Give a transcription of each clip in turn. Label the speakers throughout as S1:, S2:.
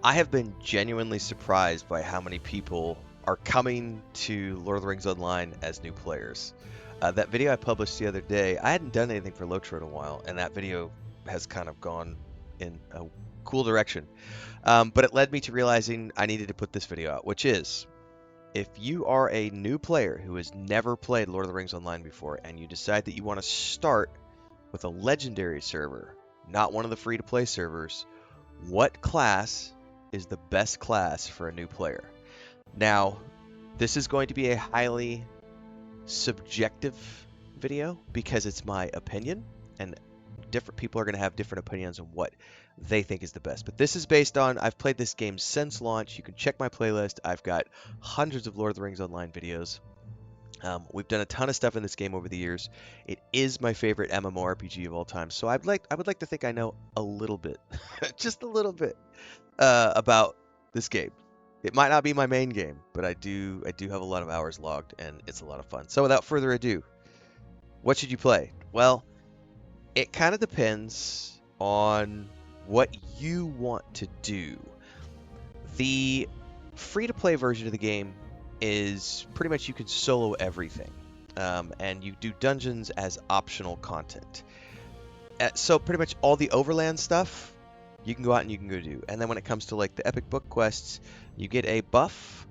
S1: I have been genuinely surprised by how many people are coming to Lord of the Rings Online as new players. That video I published the other day, I hadn't done anything for LOTRO in a while, and that video has kind of gone in a cool direction. But it led me to realizing I needed to put this video out, which is if you are a new player who has never played Lord of the Rings Online before and you decide that you want to start with a legendary server, not one of the free to play servers, what class is the best class for a new player? Now, this is going to be a highly subjective video because it's my opinion, and different people are going to have different opinions on what they think is the best. But this is based on, I've played this game since launch. You can check my playlist. I've got hundreds of Lord of the Rings Online videos. We've done a ton of stuff in this game over the years. It is my favorite MMORPG of all time, so I would like to think I know a little bit, just a little bit, about this game. It might not be my main game, but I do have a lot of hours logged, and it's a lot of fun. So without further ado, what should you play? Well, it kind of depends on what you want to do. The free-to-play version of the game is pretty much you can solo everything, and you do dungeons as optional content. So pretty much all the overland stuff you can go out and you can go do. And then when it comes to like the epic book quests, you get a buff,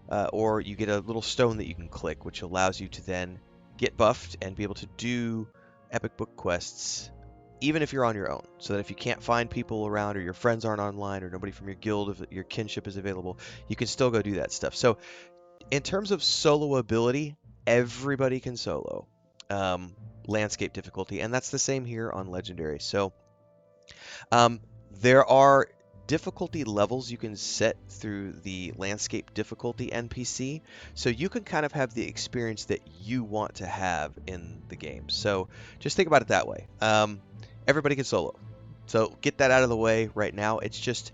S1: or you get a little stone that you can click, which allows you to then get buffed and be able to do epic book quests even if you're on your own, so that if you can't find people around or your friends aren't online or nobody from your guild, if your kinship is available, you can still go do that stuff. So in terms of solo ability, everybody can solo landscape difficulty, and that's the same here on legendary. So there are difficulty levels you can set through the landscape difficulty NPC, so you can kind of have the experience that you want to have in the game. So just think about it that way. Everybody can solo, so get that out of the way right now. It's just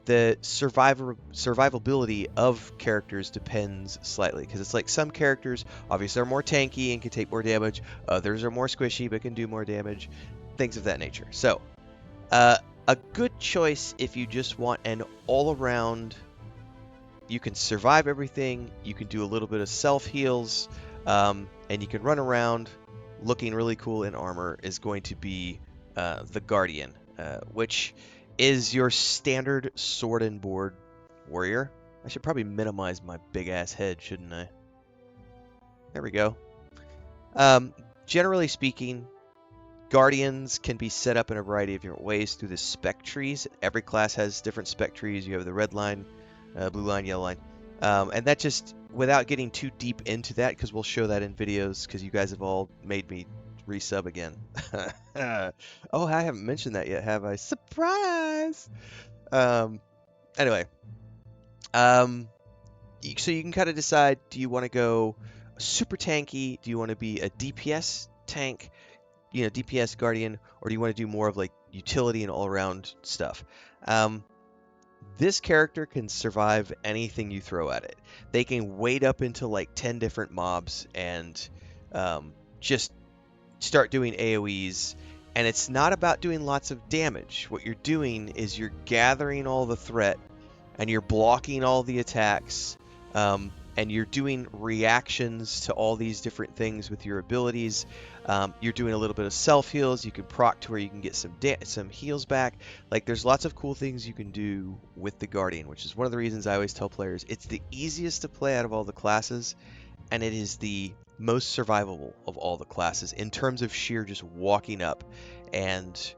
S1: the survivability of characters depends slightly, because it's like some characters obviously are more tanky and can take more damage, others are more squishy but can do more damage, things of that nature. So a good choice if you just want an all-around, you can survive everything, you can do a little bit of self-heals, and you can run around looking really cool in armor, is going to be the Guardian, which is your standard sword and board warrior. I should probably minimize my big-ass head, shouldn't I? There we go. Generally speaking, Guardians can be set up in a variety of different ways through the spec trees. Every class has different spec trees. You have the red line, blue line, yellow line. And that just, without getting too deep into that, because we'll show that in videos, because you guys have all made me resub again. Oh, I haven't mentioned that yet, have I? Surprise! Anyway, so you can kind of decide, do you want to go super tanky? Do you want to be a DPS tank? DPS Guardian, or do you want to do more of like utility and all-around stuff? This character can survive anything you throw at it. They can wade up into like 10 different mobs and just start doing AoEs, and it's not about doing lots of damage. What you're doing is you're gathering all the threat, and you're blocking all the attacks, and you're doing reactions to all these different things with your abilities. You're doing a little bit of self-heals. You can proc to where you can get some heals back. Like, there's lots of cool things you can do with the Guardian, which is one of the reasons I always tell players it's the easiest to play out of all the classes, and it is the most survivable of all the classes in terms of sheer just walking up and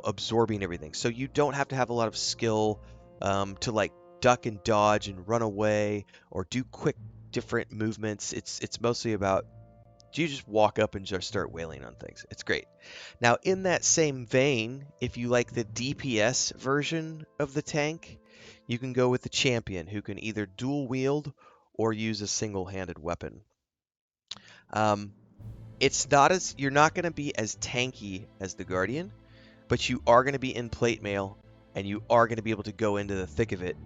S1: absorbing everything. So you don't have to have a lot of skill to like duck and dodge and run away or do quick different movements. It's mostly about, you just walk up and just start wailing on things. It's great. Now, in that same vein, if you like the DPS version of the tank, you can go with the champion, who can either dual wield or use a single-handed weapon. You're not going to be as tanky as the Guardian, but you are going to be in plate mail, and you are going to be able to go into the thick of it.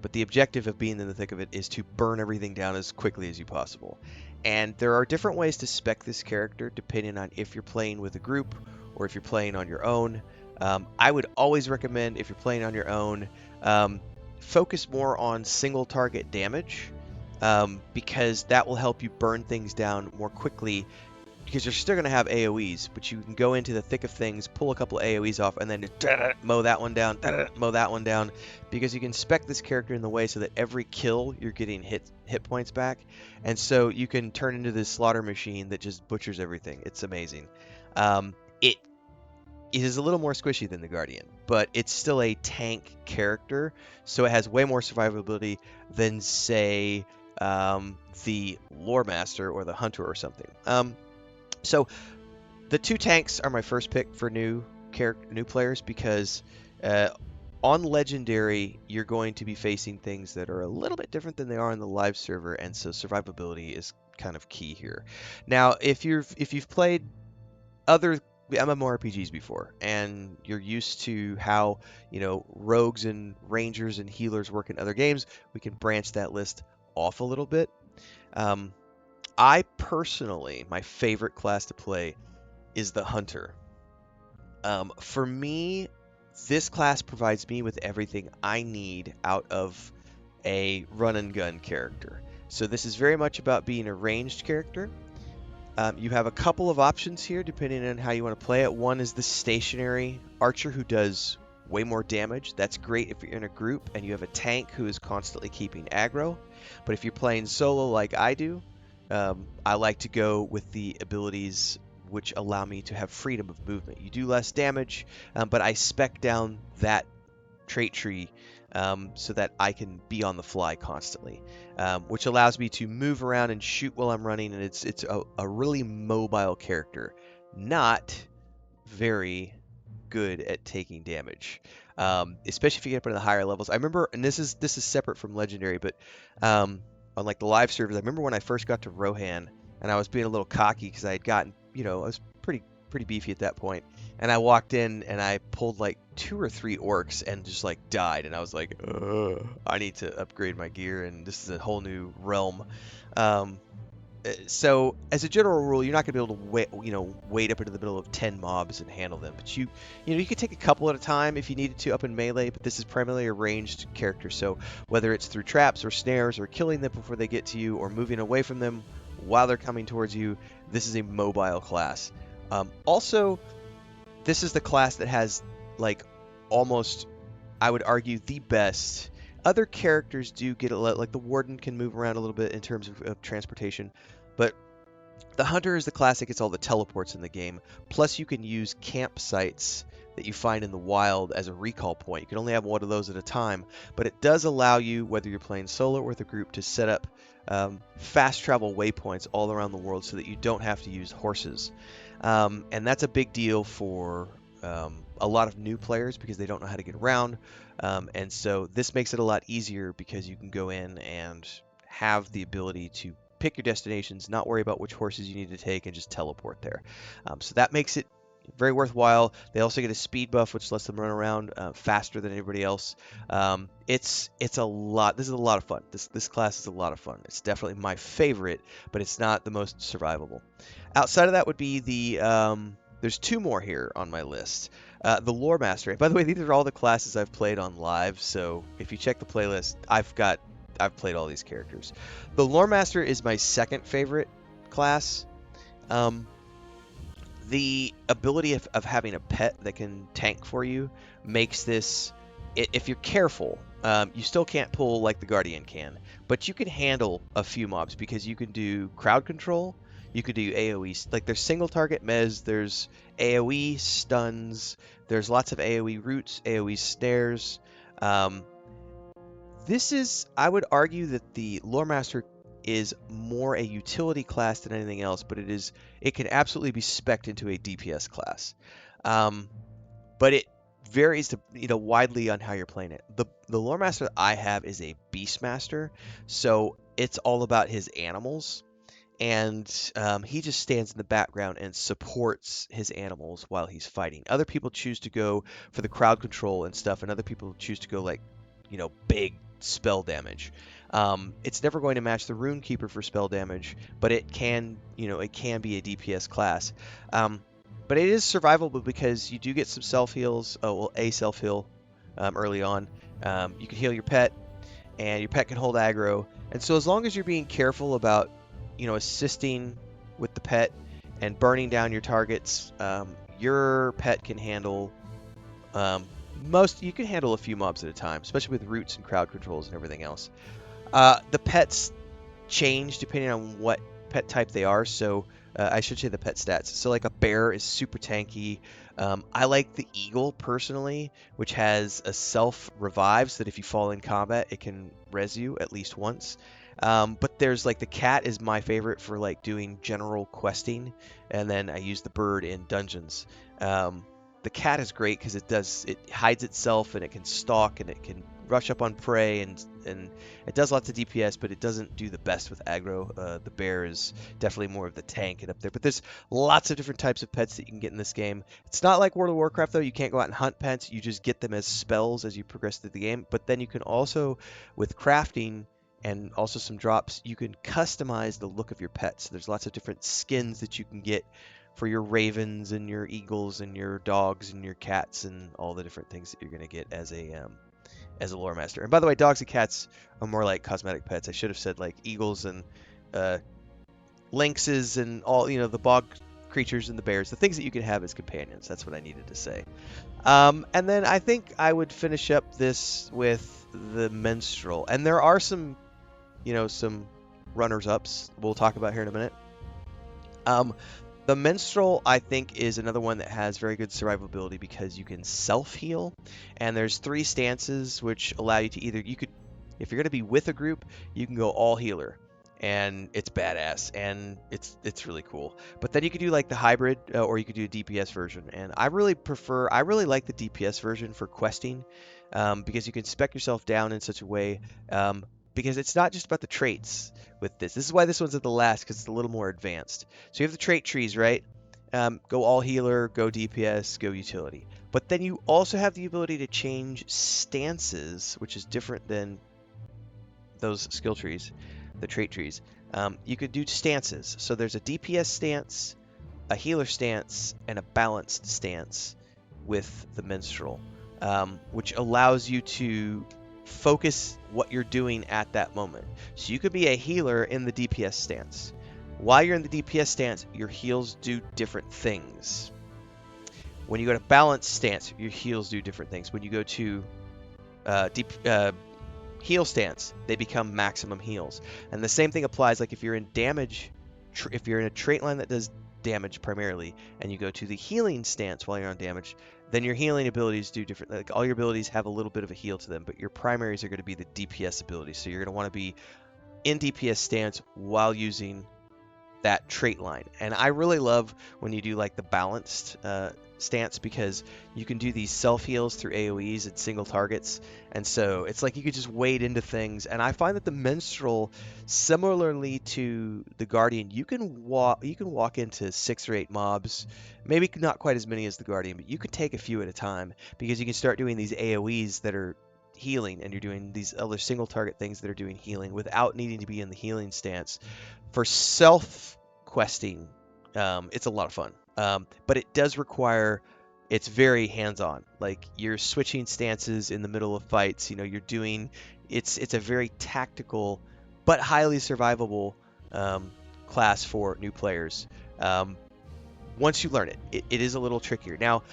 S1: But the objective of being in the thick of it is to burn everything down as quickly as you possible. And there are different ways to spec this character depending on if you're playing with a group or if you're playing on your own. I would always recommend, if you're playing on your own, focus more on single target damage, because that will help you burn things down more quickly, because you're still going to have AoEs, but you can go into the thick of things, pull a couple of AoEs off, and then mow that one down, mow that one down, because you can spec this character in the way so that every kill you're getting hit points back, and so you can turn into this slaughter machine that just butchers everything. It's amazing. It is a little more squishy than the Guardian, but it's still a tank character, so it has way more survivability than, say, the Lore Master or the Hunter or something. So the two tanks are my first pick for new players, because on Legendary you're going to be facing things that are a little bit different than they are on the live server, and so survivability is kind of key here. Now, if you've played other MMORPGs before and you're used to how, rogues and rangers and healers work in other games, we can branch that list off a little bit. I personally, my favorite class to play is the Hunter. For me, this class provides me with everything I need out of a run and gun character. So this is very much about being a ranged character. You have a couple of options here depending on how you want to play it. One is the stationary archer who does way more damage. That's great if you're in a group and you have a tank who is constantly keeping aggro. But if you're playing solo like I do, I like to go with the abilities which allow me to have freedom of movement. You do less damage, but I spec down that trait tree so that I can be on the fly constantly, which allows me to move around and shoot while I'm running, and it's a really mobile character, not very good at taking damage, especially if you get up into the higher levels. I remember, and this is separate from Legendary, but on like the live servers, I remember when I first got to Rohan, and I was being a little cocky because I had gotten, I was pretty beefy at that point, and I walked in and I pulled like 2 or 3 orcs and just like died, and I was like, I need to upgrade my gear, and this is a whole new realm. So as a general rule, you're not going to be able to wait up into the middle of 10 mobs and handle them, but you could take a couple at a time if you needed to up in melee, but this is primarily a ranged character, so whether it's through traps or snares or killing them before they get to you or moving away from them while they're coming towards you, this is a mobile class. Also, this is the class that has like almost, I would argue, the best. Other characters do get like the Warden can move around a little bit in terms of transportation, but the Hunter is the class that gets all the teleports in the game. Plus, you can use campsites that you find in the wild as a recall point. You can only have one of those at a time, but it does allow you, whether you're playing solo or with a group, to set up fast travel waypoints all around the world so that you don't have to use horses. And that's a big deal for a lot of new players because they don't know how to get around. And so this makes it a lot easier because you can go in and have the ability to pick your destinations, not worry about which horses you need to take, and just teleport there. So that makes it very worthwhile. They also get a speed buff, which lets them run around faster than everybody else. It's a lot. This is a lot of fun. This class is a lot of fun. It's definitely my favorite, but it's not the most survivable. Outside of that would be the there's 2 more here on my list. The Lore Master. By the way, these are all the classes I've played on live, so if you check the playlist, I've played all these characters. The Lore Master is my second favorite class. The ability of having a pet that can tank for you makes this, if you're careful, you still can't pull like the Guardian can, but you can handle a few mobs because you can do crowd control, you could do AoE, like there's single target mez, there's AoE stuns, there's lots of AoE roots, AoE snares. This is, I would argue that the Lore Master is more a utility class than anything else, but it can absolutely be spec'd into a DPS class. But it varies widely on how you're playing it. The Lore Master that I have is a Beastmaster, so it's all about his animals, and he just stands in the background and supports his animals while he's fighting. Other people choose to go for the crowd control and stuff, and other people choose to go like, big spell damage. It's never going to match the Runekeeper for spell damage, but it can be a DPS class. But it is survivable because you do get some self heals. A self heal early on, You can heal your pet, and your pet can hold aggro. And so as long as you're being careful about, assisting with the pet and burning down your targets, your pet can handle um, you can handle a few mobs at a time, especially with roots and crowd controls and everything else. The pets change depending on what pet type they are. So I should say the pet stats. So like a bear is super tanky. I like the eagle personally, which has a self revive so that if you fall in combat, it can res you at least once. But there's like the cat is my favorite for like doing general questing, and then I use the bird in dungeons. The cat is great because it hides itself and it can stalk and it can rush up on prey and it does lots of DPS, but it doesn't do the best with aggro. The bear is definitely more of the tank and up there. But there's lots of different types of pets that you can get in this game. It's not like World of Warcraft though. You can't go out and hunt pets. You just get them as spells as you progress through the game. But then you can also, with crafting and also some drops, you can customize the look of your pets. There's lots of different skins that you can get for your ravens and your eagles and your dogs and your cats and all the different things that you're going to get as a lore master. And by the way, dogs and cats are more like cosmetic pets. I should have said like eagles and lynxes and all, the bog creatures and the bears, the things that you can have as companions. That's what I needed to say. And then I think I would finish up this with the Menstral. And there are some runners-ups we'll talk about here in a minute. The Menstral, I think, is another one that has very good survivability because you can self-heal, and there's 3 stances which allow you to if you're going to be with a group, you can go all healer, and it's badass, and it's really cool. But then you could do like the hybrid, or you could do a DPS version, and I really like the DPS version for questing, because you can spec yourself down in such a way, because it's not just about the traits with this. This is why this one's at the last, because it's a little more advanced. So you have the trait trees, right? Go all healer, go DPS, go utility. But then you also have the ability to change stances, which is different than those skill trees, the trait trees. You could do stances. So there's a DPS stance, a healer stance, and a balanced stance with the Menstral, which allows you to focus what you're doing at that moment. So you could be a healer in the DPS stance. While you're in the DPS stance, your heals do different things. When you go to balance stance, your heals do different things. When you go to heal stance, they become maximum heals. And the same thing applies like if you're in damage, if you're in a trait line that does damage primarily, and you go to the healing stance while you're on damage, then your healing abilities do different. Like all your abilities have a little bit of a heal to them, but your primaries are going to be the DPS abilities. So you're going to want to be in DPS stance while using that trait line. And I really love when you do like the balanced stance, because you can do these self heals through AoEs and single targets, and so it's like you could just wade into things. And I find that the Menstral, similarly to the Guardian, you can walk into 6 or 8 mobs, maybe not quite as many as the Guardian, but you can take a few at a time, because you can start doing these AoEs that are healing, and you're doing these other single target things that are doing healing without needing to be in the healing stance. For self questing, it's a lot of fun. But it does require, it's very hands-on. Like you're switching stances in the middle of fights. You're doing, it's a very tactical but highly survivable class for new players. Once you learn it, it is a little trickier. Now,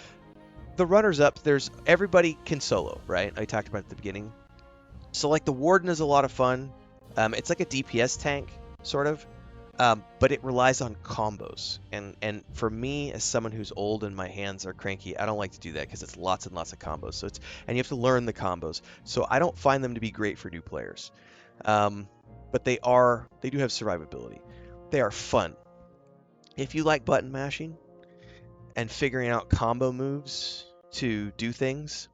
S1: the runners-up, everybody can solo, right? I talked about it at the beginning. So like the Warden is a lot of fun. It's like a DPS tank, sort of. But it relies on combos, and for me, as someone who's old and my hands are cranky, I don't like to do that because it's lots and lots of combos. So and you have to learn the combos. So I don't find them to be great for new players, but they do have survivability. They are fun. If you like button mashing and figuring out combo moves to do things,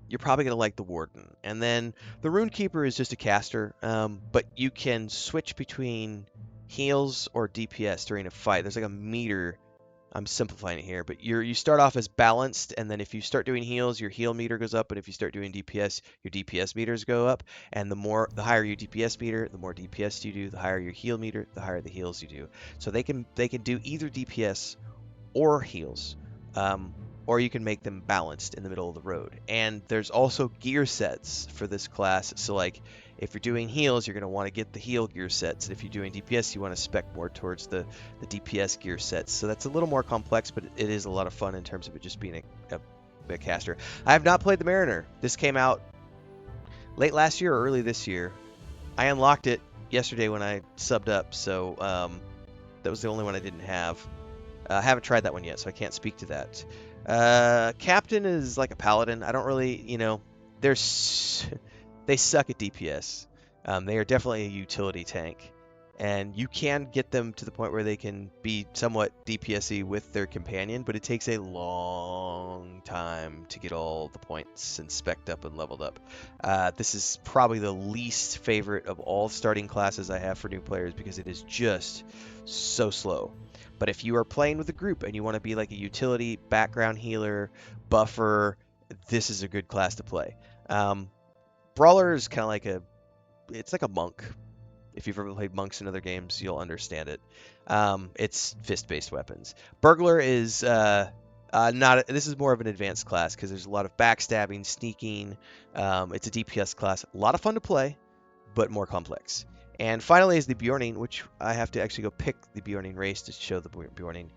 S1: you're probably going to like the Warden. And then the Runekeeper is just a caster, but you can switch between heals or DPS during a fight. There's like a meter. I'm simplifying it here, but you start off as balanced, and then if you start doing heals, your heal meter goes up, and if you start doing DPS, your DPS meters go up. And the higher your DPS meter, the more DPS you do. The higher your heal meter, the higher the heals you do. So they can do either DPS or heals. or you can make them balanced in the middle of the road. And there's also gear sets for this class. So like if you're doing heals, you're going to want to get the heal gear sets. If you're doing DPS, you want to spec more towards the DPS gear sets. So that's a little more complex, but it is a lot of fun in terms of it just being a caster. I have not played the Mariner. This came out late last year or early this year. I unlocked it yesterday when I subbed up, so that was the only one I didn't have. I haven't tried that one yet, so I can't speak to that. Captain is like a paladin. I don't really, they suck at DPS. They are definitely a utility tank, and you can get them to the point where they can be somewhat DPS-y with their companion, but it takes a long time to get all the points and spec'd up and leveled up. This is probably the least favorite of all starting classes I have for new players because it is just so slow. But if you are playing with a group and you want to be like a utility, background healer, buffer, this is a good class to play. Brawler is kind of like it's like a monk. If you've ever played monks in other games, you'll understand it. It's fist-based weapons. Burglar is this is more of an advanced class because there's a lot of backstabbing, sneaking. It's a DPS class. A lot of fun to play, but more complex. And finally is the Bjorning, which I have to actually go pick the Bjorning race to show the Bjorning.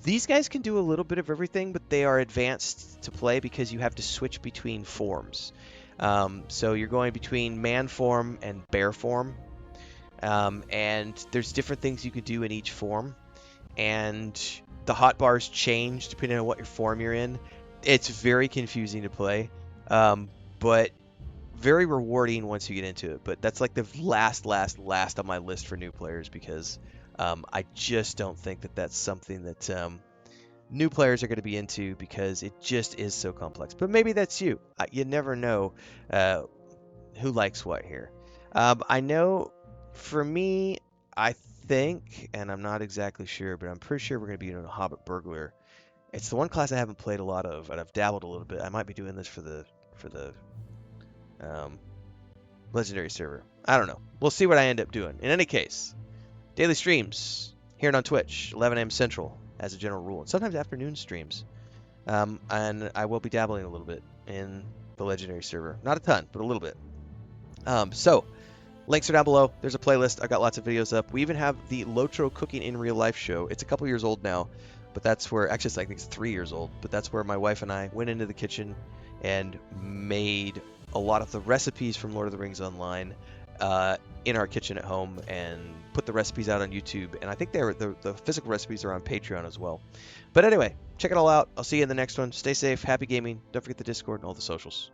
S1: These guys can do a little bit of everything, but they are advanced to play because you have to switch between forms. So you're going between man form and bear form. And there's different things you can do in each form. And the hotbars change depending on what your form you're in. It's very confusing to play. But very rewarding once you get into it, but that's like the last on my list for new players because I just don't think that that's something that new players are going to be into because it just is so complex. But maybe that's you. You never know who likes what here. I know for me, I think, and I'm not exactly sure, but I'm pretty sure we're going to be doing a Hobbit Burglar. It's the one class I haven't played a lot of, and I've dabbled a little bit. I might be doing this for the legendary server. I don't know. We'll see what I end up doing. In any case, daily streams here on Twitch, 11 a.m. Central, as a general rule, and sometimes afternoon streams. And I will be dabbling a little bit in the legendary server. Not a ton, but a little bit. So, links are down below. There's a playlist. I've got lots of videos up. We even have the LOTRO Cooking in Real Life show. It's a couple years old now, but that's where, actually, I think it's 3 years old, but that's where my wife and I went into the kitchen and made a lot of the recipes from Lord of the Rings Online in our kitchen at home and put the recipes out on YouTube. And I think the physical recipes are on Patreon as well. But anyway, check it all out. I'll see you in the next one. Stay safe. Happy gaming. Don't forget the Discord and all the socials.